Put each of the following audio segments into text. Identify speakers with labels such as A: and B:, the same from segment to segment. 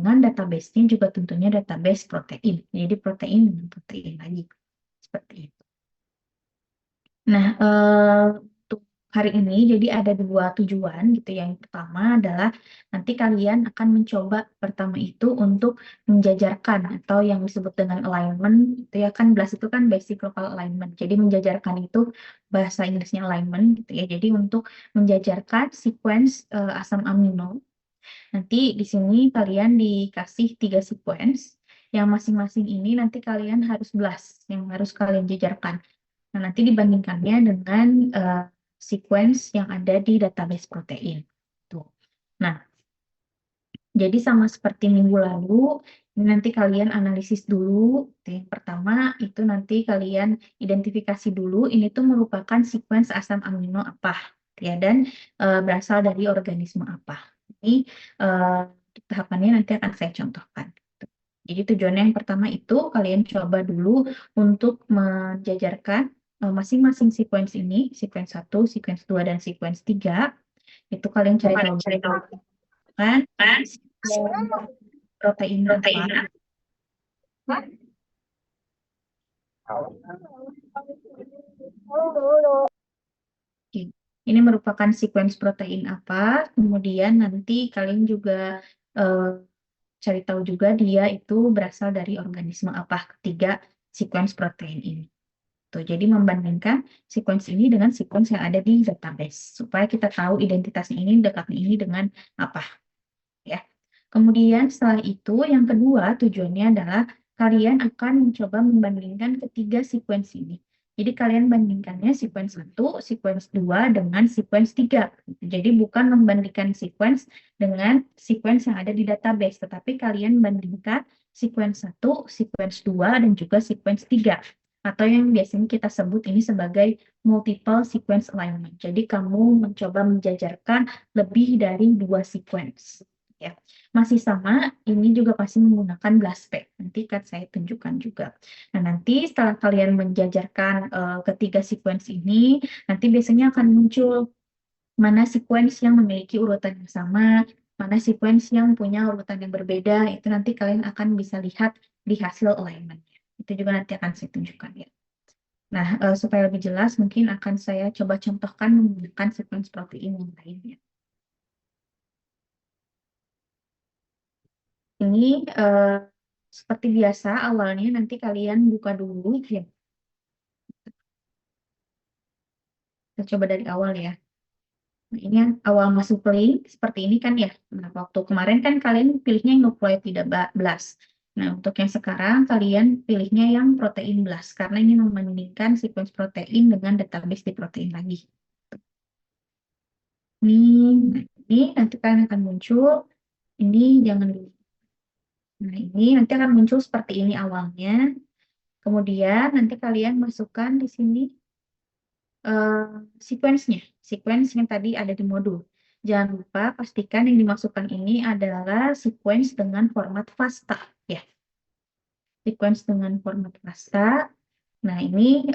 A: dengan database-nya juga tentunya database protein. Jadi protein dengan protein lagi. Seperti itu. Nah, untuk hari ini jadi ada dua tujuan gitu. Yang pertama adalah nanti kalian akan mencoba pertama itu untuk menjajarkan atau yang disebut dengan alignment itu ya kan BLAS itu kan basic local alignment. Jadi menjajarkan itu bahasa Inggrisnya alignment gitu ya. Jadi untuk menjajarkan sequence asam amino. Nanti di sini kalian dikasih 3 sequence yang masing-masing ini nanti kalian harus BLAS yang harus kalian jajarkan. Nah, nanti dibandingkannya dengan sequence yang ada di database protein. Tuh. Nah, jadi sama seperti minggu lalu, ini nanti kalian analisis dulu. Yang pertama itu nanti kalian identifikasi dulu, ini tuh merupakan sequence asam amino apa, ya, dan berasal dari organisme apa. Ini eh, tahapannya nanti akan saya contohkan. Jadi tujuan yang pertama itu kalian coba dulu untuk menjajarkan masing-masing sequence ini, sequence 1, sequence 2, dan sequence 3. Itu kalian cari tahu dulu kan protein apa. Oke. Ini merupakan sequence protein apa. Kemudian nanti kalian juga eh, cari tahu juga dia itu berasal dari organisme apa ketiga sequence protein ini. Tuh, jadi membandingkan sequence ini dengan sequence yang ada di database supaya kita tahu identitasnya ini dekatnya ini dengan apa ya. Kemudian setelah itu yang kedua tujuannya adalah kalian akan mencoba membandingkan ketiga sequence ini. Jadi kalian bandingkannya sequence 1, sequence 2 dengan sequence 3. Jadi bukan membandingkan sequence dengan sequence yang ada di database, tetapi kalian bandingkan sequence 1, sequence 2 dan juga sequence 3. Atau yang biasanya kita sebut ini sebagai multiple sequence alignment. Jadi kamu mencoba menjajarkan lebih dari 2 sequence. Ya, masih sama, ini juga pasti menggunakan BLASTPACK. Nanti kan saya tunjukkan juga. Nah, nanti setelah kalian menjajarkan ketiga sequence ini, nanti biasanya akan muncul mana sequence yang memiliki urutan yang sama, mana sequence yang punya urutan yang berbeda, itu nanti kalian akan bisa lihat di hasil alignment. Itu juga nanti akan saya tunjukkan ya. Nah, supaya lebih jelas, mungkin akan saya coba contohkan menggunakan sequence protein yang lainnya. Ini seperti biasa awalnya nanti kalian buka dulu ya. Kita coba dari awal ya. Nah, ini yang awal masuk link seperti ini kan ya. Nah, waktu kemarin kan kalian pilihnya yang nukleotida tidak belas. Nah, untuk yang sekarang kalian pilihnya yang protein belas karena ini membandingkan sequence protein dengan database di protein lagi. Ini nanti kalian akan muncul. Ini jangan dulu. Nah, ini nanti akan muncul seperti ini awalnya. Kemudian nanti kalian masukkan di sini sequence-nya, sequence yang tadi ada di modul. Jangan lupa pastikan yang dimasukkan ini adalah sequence dengan format FASTA, ya. Sequence dengan format FASTA. Nah, ini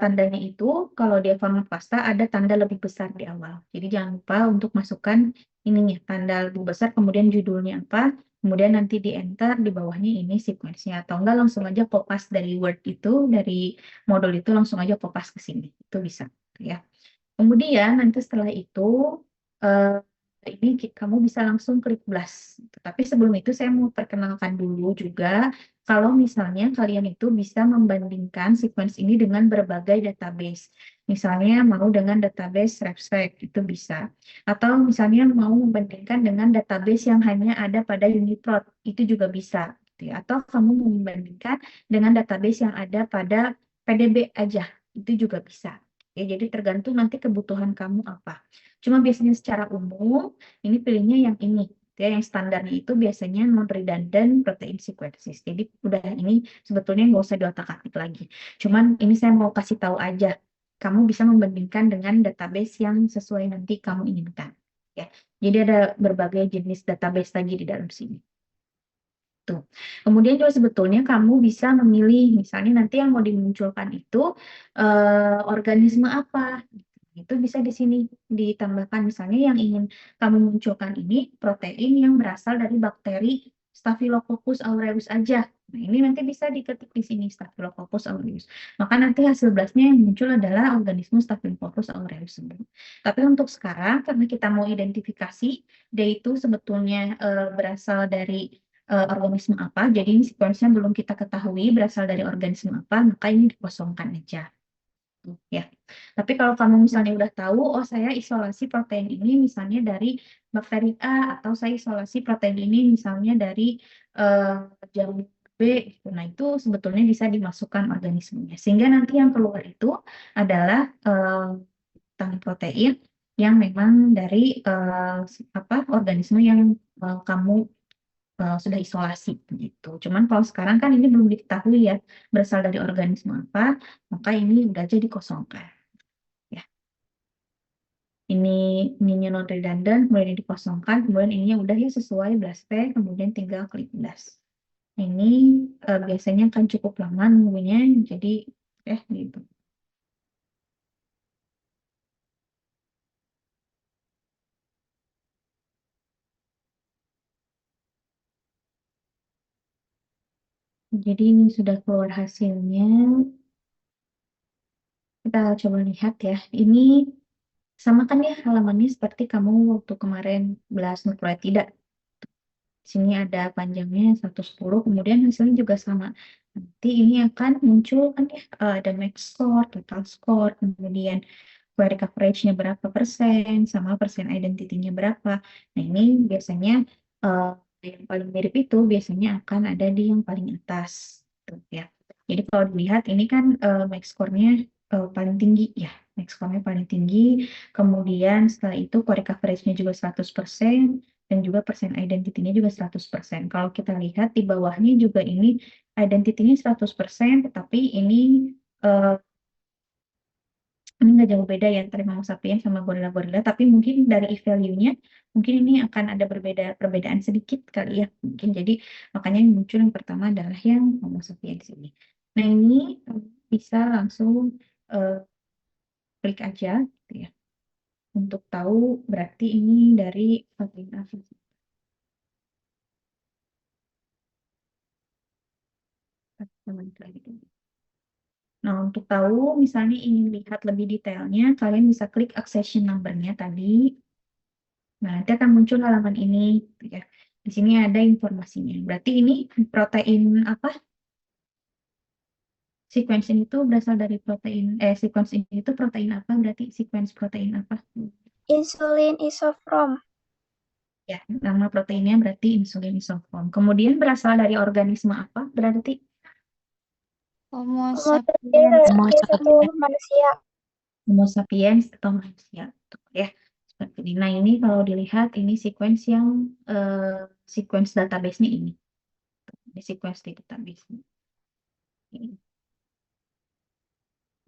A: tandanya itu kalau dia format FASTA ada tanda lebih besar di awal. Jadi jangan lupa untuk masukkan ininya, tanda lebih besar, kemudian judulnya apa, kemudian nanti di enter di bawahnya ini sequence-nya atau enggak langsung aja kopas dari Word itu, dari modul itu langsung aja kopas ke sini. Itu bisa, ya. Kemudian nanti setelah itu eh, ini kamu bisa langsung klik blast. Tapi sebelum itu saya mau perkenalkan dulu juga kalau misalnya kalian itu bisa membandingkan sequence ini dengan berbagai database. Misalnya mau dengan database RefSec itu bisa. Atau misalnya mau membandingkan dengan database yang hanya ada pada Uniprot itu juga bisa. Gitu ya. Atau kamu mau membandingkan dengan database yang ada pada PDB aja itu juga bisa. Ya, jadi tergantung nanti kebutuhan kamu apa. Cuma biasanya secara umum, ini pilihnya yang ini. Ya, yang standarnya itu biasanya non-redundant protein sequences. Jadi udah ini sebetulnya nggak usah diotak-atik lagi. Cuman ini saya mau kasih tahu aja. Kamu bisa membandingkan dengan database yang sesuai nanti kamu inginkan. Ya, jadi ada berbagai jenis database lagi di dalam sini. Tuh. Kemudian juga sebetulnya kamu bisa memilih, misalnya nanti yang mau dimunculkan itu organisme apa. Itu bisa di sini ditambahkan misalnya yang ingin kamu munculkan ini protein yang berasal dari bakteri Staphylococcus aureus aja. Nah, ini nanti bisa diketik di sini Staphylococcus aureus. Maka nanti hasil blastnya yang muncul adalah organisme Staphylococcus aureus. Tapi untuk sekarang, karena kita mau identifikasi, dia itu sebetulnya berasal dari organisme apa, jadi ini sequence-nya belum kita ketahui berasal dari organisme apa, maka ini dikosongkan aja. Ya, tapi kalau kamu misalnya udah tahu, oh saya isolasi protein ini misalnya dari bakteri A, atau saya isolasi protein ini misalnya dari jamur B, gitu. Nah itu sebetulnya bisa dimasukkan organismenya. Sehingga nanti yang keluar itu adalah tanggung protein yang memang dari apa organisme yang kamu sudah isolasi gitu. Cuman kalau sekarang kan ini belum diketahui ya berasal dari organisme apa, maka ini udah aja dikosongkan. Ya, ininya non redundant, kemudian ini dikosongkan, kemudian ininya udah ya sesuai BLAST, kemudian tinggal klik BLAST. Ini biasanya kan cukup lama nunggunya, jadi gitu. Jadi ini sudah keluar hasilnya. Kita coba lihat ya. Ini sama kan ya halamannya seperti kamu waktu kemarin belas nukleotida. Di sini ada panjangnya 110, kemudian hasilnya juga sama. Nanti ini akan muncul kan ya, ada max score, total score, kemudian query coverage-nya berapa persen, sama persen identity-nya berapa. Nah ini biasanya yang paling mirip itu biasanya akan ada di yang paling atas. Tuh, ya. Jadi kalau dilihat ini kan max score-nya paling tinggi ya. Max score-nya paling tinggi. Kemudian setelah itu query coverage-nya juga 100%, dan juga persen identity-nya juga 100%. Kalau kita lihat di bawahnya juga ini identity-nya 100%, tetapi ini nggak jauh beda ya antara Homo sapiens sama gorila-gorila, tapi mungkin dari value-nya mungkin ini akan ada perbedaan sedikit kali ya. Mungkin jadi makanya yang muncul yang pertama adalah yang Homo sapiens ini. Nah, ini bisa langsung eh, klik aja gitu ya. Untuk tahu berarti ini dari protein apa. Nah, untuk tahu misalnya ingin lihat lebih detailnya, kalian bisa klik accession number-nya tadi. Nah, nanti akan muncul halaman ini, gitu ya. Di sini ada informasinya. Berarti ini protein apa? Sequence ini tuh berasal dari protein, sequence ini itu protein apa? Berarti sequence protein apa?
B: Insulin isofrom.
A: Ya, nama proteinnya berarti insulin isofrom. Kemudian berasal dari organisme apa? Berarti
B: Homo sapiens.
A: Homo
B: Satu
A: sapiens,
B: manusia.
A: Homo sapiens atau manusia. Tuh, ya. Seperti ini. Nah, ini kalau dilihat ini sequence yang sequence database-nya ini. Ini sequence di database. Ini.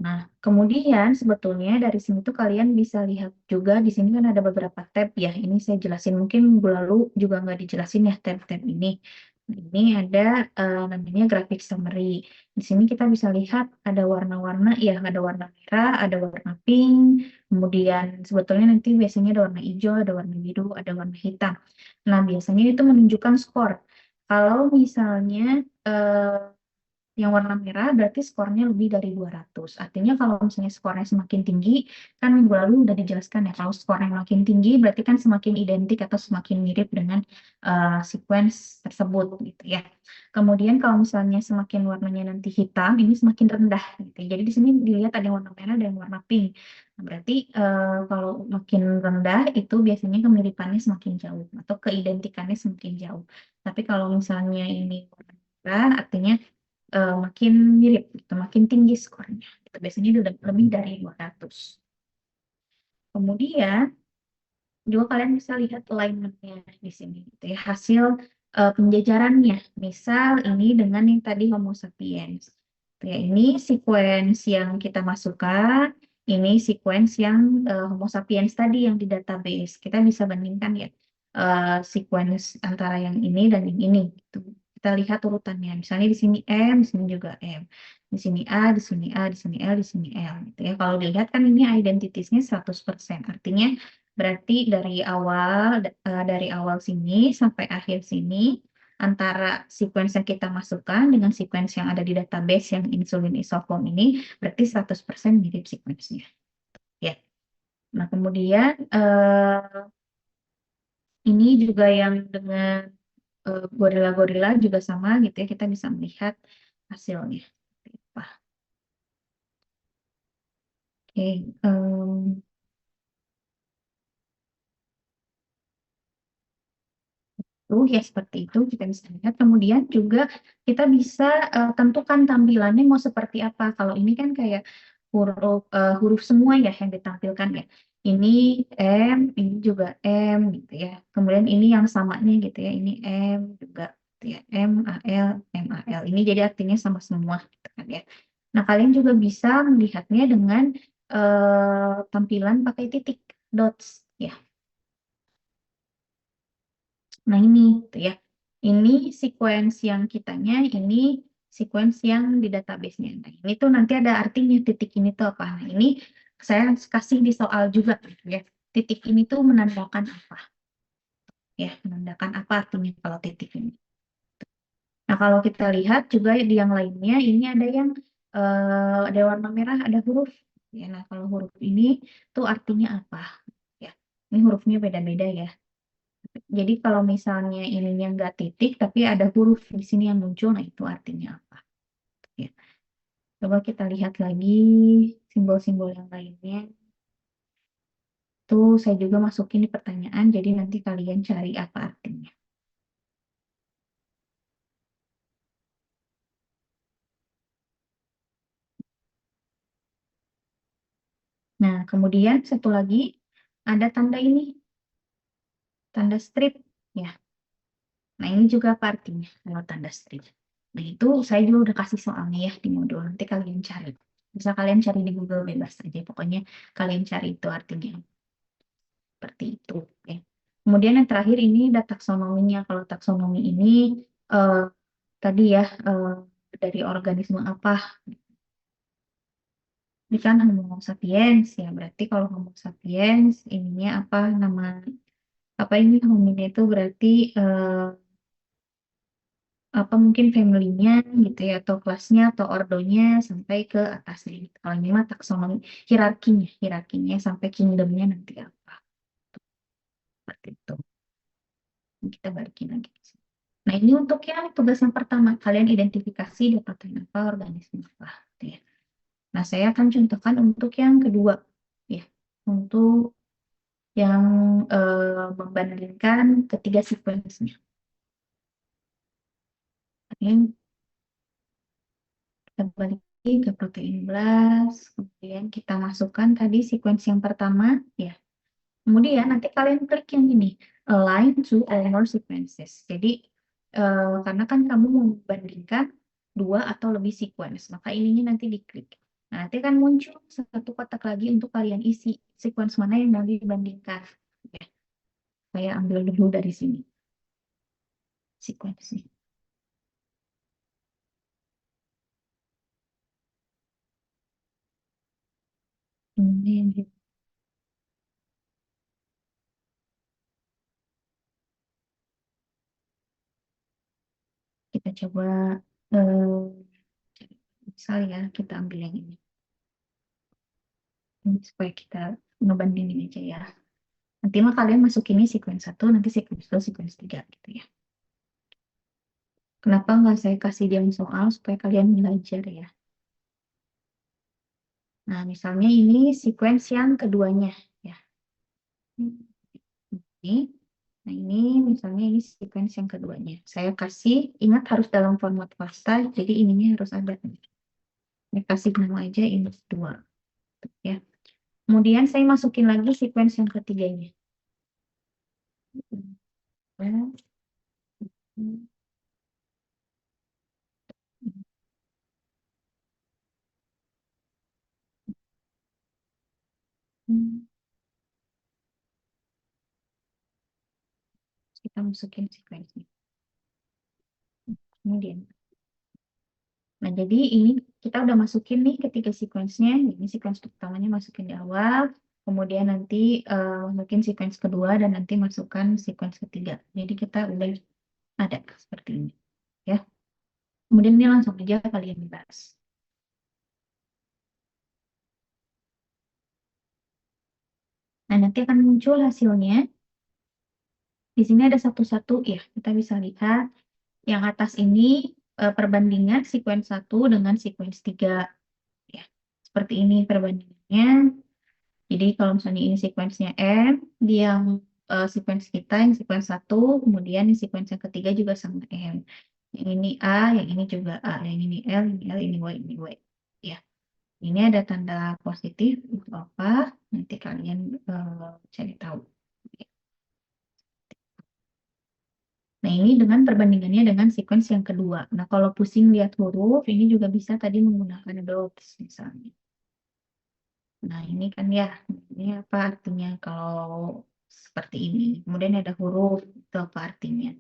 A: Nah, kemudian sebetulnya dari sini tuh kalian bisa lihat juga di sini kan ada beberapa tab ya. Ini saya jelasin mungkin minggu lalu juga nggak dijelasin ya tab-tab ini. Nah, ini ada namanya graphic summary. Di sini kita bisa lihat ada warna-warna ya, ada warna merah, ada warna pink, kemudian sebetulnya nanti biasanya ada warna hijau, ada warna biru, ada warna hitam. Nah, biasanya itu menunjukkan skor. Kalau misalnya yang warna merah berarti skornya lebih dari 200. Artinya kalau misalnya skornya semakin tinggi, kan minggu lalu udah dijelaskan ya, kalau skornya makin tinggi berarti kan semakin identik atau semakin mirip dengan sequence tersebut gitu ya. Kemudian kalau misalnya semakin warnanya nanti hitam, ini semakin rendah gitu. Jadi di sini dilihat ada yang warna merah dan yang warna pink. Nah, berarti kalau makin rendah itu biasanya kemiripannya semakin jauh atau keidentikannya semakin jauh. Tapi kalau misalnya ini warna merah, artinya makin mirip, gitu, makin tinggi skornya. Itu biasanya udah lebih dari 200. Kemudian juga kalian bisa lihat alignment-nya di sini, gitu ya. Hasil penjajarannya. Misal ini dengan yang tadi Homo sapiens. Ya, ini sequence yang kita masukkan, ini sequence yang Homo sapiens tadi yang di database. Kita bisa bandingkan ya sequence antara yang ini dan yang ini. Gitu. Kita lihat urutannya. Misalnya di sini M, di sini juga M. Di sini A, di sini A, di sini L, di sini L. Gitu ya. Kalau dilihat kan ini identitasnya 100%. Artinya berarti dari awal sini sampai akhir sini antara sequence yang kita masukkan dengan sequence yang ada di database yang insulin isoform ini, berarti 100% mirip sequence-nya. Ya. Nah, kemudian ini juga yang dengan gorila-gorila juga sama gitu ya, kita bisa melihat hasilnya. Apa? Oke, ya seperti itu kita bisa lihat. Kemudian juga kita bisa tentukan tampilannya mau seperti apa. Kalau ini kan kayak huruf semua ya yang ditampilkan ya. Ini M, ini juga M gitu ya. Kemudian ini yang samanya gitu ya. Ini M juga gitu ya. M A L M A L. Ini jadi artinya sama semua gitu kan ya. Nah, kalian juga bisa melihatnya dengan tampilan pakai titik dots ya. Nah, ini gitu ya. Ini sequence yang kitanya, ini sequence yang di database-nya. Nah, ini tuh nanti ada artinya titik ini tuh apa. Nah, ini saya kasih di soal juga gitu ya. Titik ini tuh menandakan apa? Ya, menandakan apa artinya kalau titik ini. Nah, kalau kita lihat juga di yang lainnya, ini ada yang ada warna merah, ada huruf. Ya, nah, kalau huruf ini tuh artinya apa? Ya, ini hurufnya beda-beda ya. Jadi kalau misalnya ininya nggak titik, tapi ada huruf di sini yang muncul, nah itu artinya apa? Ya. Coba kita lihat lagi simbol-simbol yang lainnya. Tuh saya juga masukin di pertanyaan, jadi nanti kalian cari apa artinya. Nah, kemudian satu lagi ada tanda ini, tanda strip. Ya, nah ini juga apa artinya kalau tanda strip? Nah, itu saya juga udah kasih soalnya ya di modul. Nanti kalian cari. Bisa kalian cari di Google bebas aja. Pokoknya kalian cari itu artinya. Seperti itu. Ya. Kemudian yang terakhir ini ada taksonominya. Kalau taksonomi ini eh, tadi ya dari organisme apa? Ini kan Homo sapiens ya. Berarti kalau Homo sapiens ininya apa nama apa ini hominid itu berarti apa mungkin family-nya gitu ya atau kelasnya atau ordonya sampai ke atasnya. Gitu. Kalau ini mah taksonomi hierarkinya sampai kingdomnya nanti apa? Seperti itu. Kita balikin lagi. Nah, ini untuk yang tugas yang pertama, kalian identifikasi dapatan apa, organisme apa. Gitu ya. Nah, saya akan contohkan untuk yang kedua, ya, untuk yang membandingkan ketiga sequence-nya. Kalian kita balik lagi ke protein blast, kemudian kita masukkan tadi sequence yang pertama, ya. Kemudian nanti kalian klik yang ini, align to all more sequences. Jadi karena kan kamu mau membandingkan dua atau lebih sequence, maka ininya nanti diklik. Nah, nanti akan muncul satu kotak lagi untuk kalian isi sequence mana yang mau dibandingkan. Ya, saya ambil dulu dari sini sequence-nya. Ini kita coba misal ya kita ambil yang ini. Ini supaya kita ngebandingin aja ya. Nanti mah kalian masukinnya sequence 1, nanti sequence 2, sequence 3 gitu ya. Kenapa nggak saya kasih dia soal supaya kalian belajar ya. Nah, misalnya ini sequence yang keduanya ya. Ini. Nah, ini misalnya ini sequence yang keduanya. Saya kasih, ingat harus dalam format FASTA, jadi ininya harus ada. Saya kasih nama aja ini 2 ya. Kemudian saya masukin lagi sequence yang ketiganya. Ya. Kita masukin sequence-nya. Kemudian. Nah, jadi ini kita udah masukin nih ketiga sequence-nya. Ini sequence pertamanya masukin di awal. Kemudian nanti masukin sequence kedua dan nanti masukkan sequence ketiga. Jadi kita udah Ada seperti ini ya. Kemudian ini langsung aja kalian bahas. Nah, nanti akan muncul hasilnya. Di sini ada satu-satu ya, kita bisa lihat yang atas ini perbandingan sequence 1 dengan sequence 3 ya. Seperti ini perbandingannya. Jadi kalau misalnya ini sequence-nya M, di yang sequence kita yang sequence 1, kemudian yang sequence yang ketiga juga sama M. Yang ini A, yang ini juga A, yang ini L, ini L, ini Y, ini Y. Ya, ini ada tanda positif untuk apa? Nanti kalian cari tahu. Nah, ini dengan perbandingannya dengan sequence yang kedua. Nah, kalau pusing lihat huruf, ini juga bisa tadi menggunakan dots misalnya. Nah, ini kan ya, ini apa artinya kalau seperti ini. Kemudian ada huruf, itu apa artinya.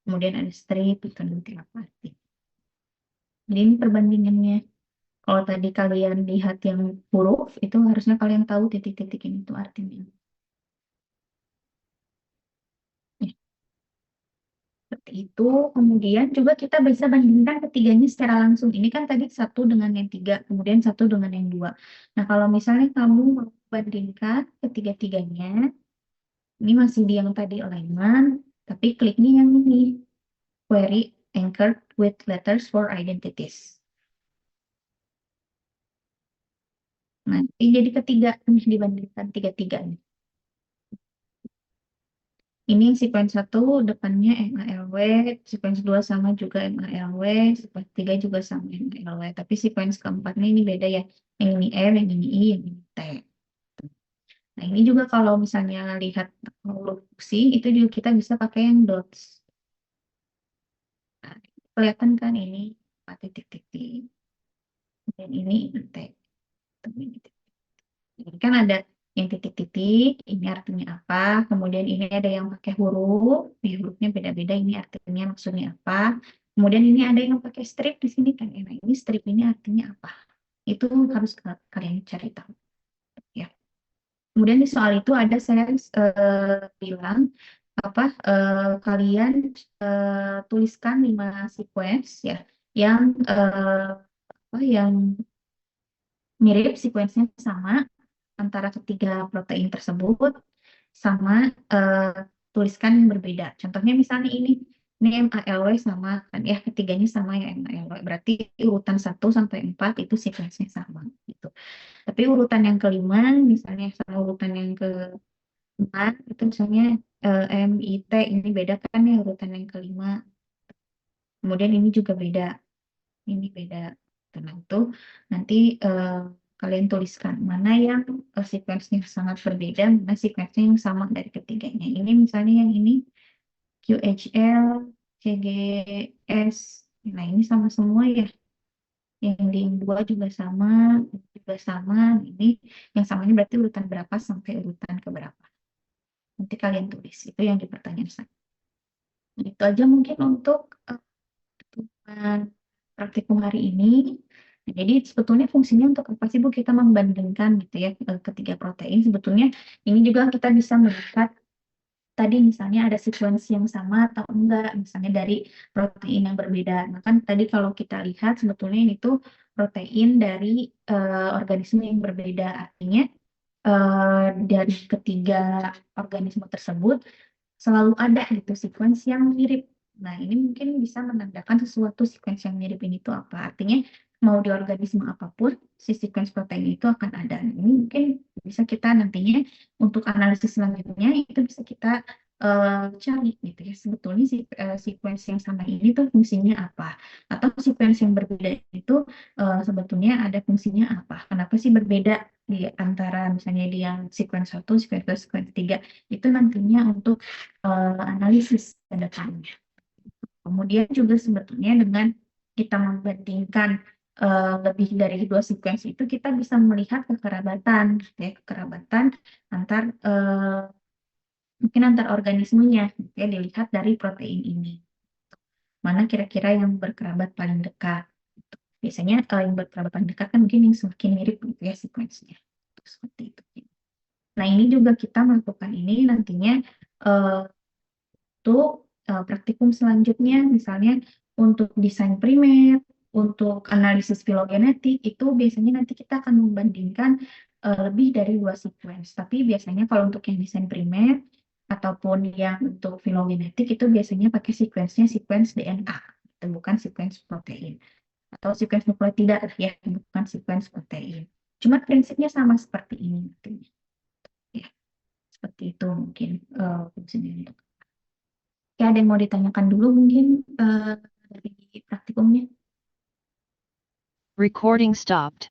A: Kemudian ada strip, itu nanti apa artinya. Jadi ini perbandingannya. Kalau tadi kalian lihat yang huruf, itu harusnya kalian tahu titik-titik ini itu artinya. Ya, seperti itu. Kemudian juga kita bisa bandingkan ketiganya secara langsung. Ini kan tadi satu dengan yang tiga, kemudian satu dengan yang dua. Nah, kalau misalnya kamu mau bandingkan ketiga-tiganya, ini masih di yang tadi alignment, tapi kliknya yang ini, query anchored with letters for identities. Nah, ini jadi ketiga nih dibandingkan tiga-tiganya. Ini yang sequence 1 depannya MALW, sequence 2 sama juga MALW, sequence 3 juga sama MALW. Tapi sequence keempatnya ini beda ya. Yang ini M, yang ini I, yang ini T. Nah, ini juga kalau misalnya lihat huruf pusing, itu juga kita bisa pakai yang dots. Nah, kelihatan kan ini 4 titik-titik. Dan ini T. Ini kan ada yang titik-titik, ini artinya apa. Kemudian ini ada yang pakai huruf, di hurufnya beda-beda, ini artinya maksudnya apa. Kemudian ini ada yang pakai strip di sini kan. Nah, ini strip ini artinya apa. Itu harus kalian cari tahu. Ya. Kemudian di soal itu ada saya bilang apa kalian tuliskan 5 sequence ya yang yang mirip sequence-nya sama antara ketiga protein tersebut sama tuliskan yang berbeda. Contohnya misalnya ini MALW sama kan ya ketiganya sama ya MALW. Berarti urutan 1 sampai 4 itu sequence-nya sama gitu. Tapi urutan yang kelima misalnya sama urutan yang ke-6 itu misalnya MIT ini beda kan ya urutan yang kelima. Kemudian ini juga beda. Ini beda. Tenang tuh nanti kalian tuliskan mana yang sequence-nya sangat berbeda, mana sequence-nya yang sama dari ketiganya. Ini misalnya yang ini QHL, CGS. Nah, ini sama semua ya. Yang di yang dua juga sama, ini juga sama. Ini yang samanya berarti urutan berapa sampai urutan ke berapa. Nanti kalian tulis. Itu yang di pertanyaan saya. Nah, itu aja mungkin untuk pertemuan praktikum hari ini. Nah, jadi sebetulnya fungsinya untuk apa sih Bu kita membandingkan gitu ya ketiga protein. Sebetulnya ini juga kita bisa melihat tadi misalnya ada sequence yang sama atau enggak, misalnya dari protein yang berbeda. Nah kan tadi kalau kita lihat sebetulnya ini tuh protein dari organisme yang berbeda. Artinya dari ketiga organisme tersebut selalu ada gitu sequence yang mirip. Nah, ini mungkin bisa menandakan sesuatu sequence yang mirip ini tuh apa. Artinya mau di organisme apapun, si sequence protein itu akan ada. Nah, ini mungkin bisa kita nantinya untuk analisis selanjutnya itu bisa kita cari gitu ya. Sebetulnya si sequence yang sama ini tuh fungsinya apa? Atau sequence yang berbeda itu sebetulnya ada fungsinya apa? Kenapa sih berbeda di antara misalnya di yang sequence 1, sequence 2, sequence 3 itu nantinya untuk analisis ke depannya. Kemudian juga sebetulnya dengan kita membandingkan lebih dari dua sequence itu kita bisa melihat kekerabatan, ya kekerabatan antar mungkin antar organismenya, ya dilihat dari protein ini. Mana kira-kira yang berkerabat paling dekat. Biasanya yang berkerabat paling dekat kan mungkin yang semakin mirip gitu ya sequence-nya. Seperti itu. Nah ini juga kita melakukan ini nantinya untuk praktikum selanjutnya, misalnya untuk desain primer, untuk analisis filogenetik, itu biasanya nanti kita akan membandingkan lebih dari 2 sequence. Tapi biasanya kalau untuk yang desain primer ataupun yang untuk filogenetik itu biasanya pakai sequence-nya sequence DNA, gitu, bukan sequence protein. Atau sequence nukleotida ya, bukan sequence protein. Cuma prinsipnya sama seperti ini nantinya. Ya, seperti itu mungkin fungsinya untuk. Oke, ada yang mau ditanyakan dulu mungkin dari praktikumnya?
C: Recording stopped.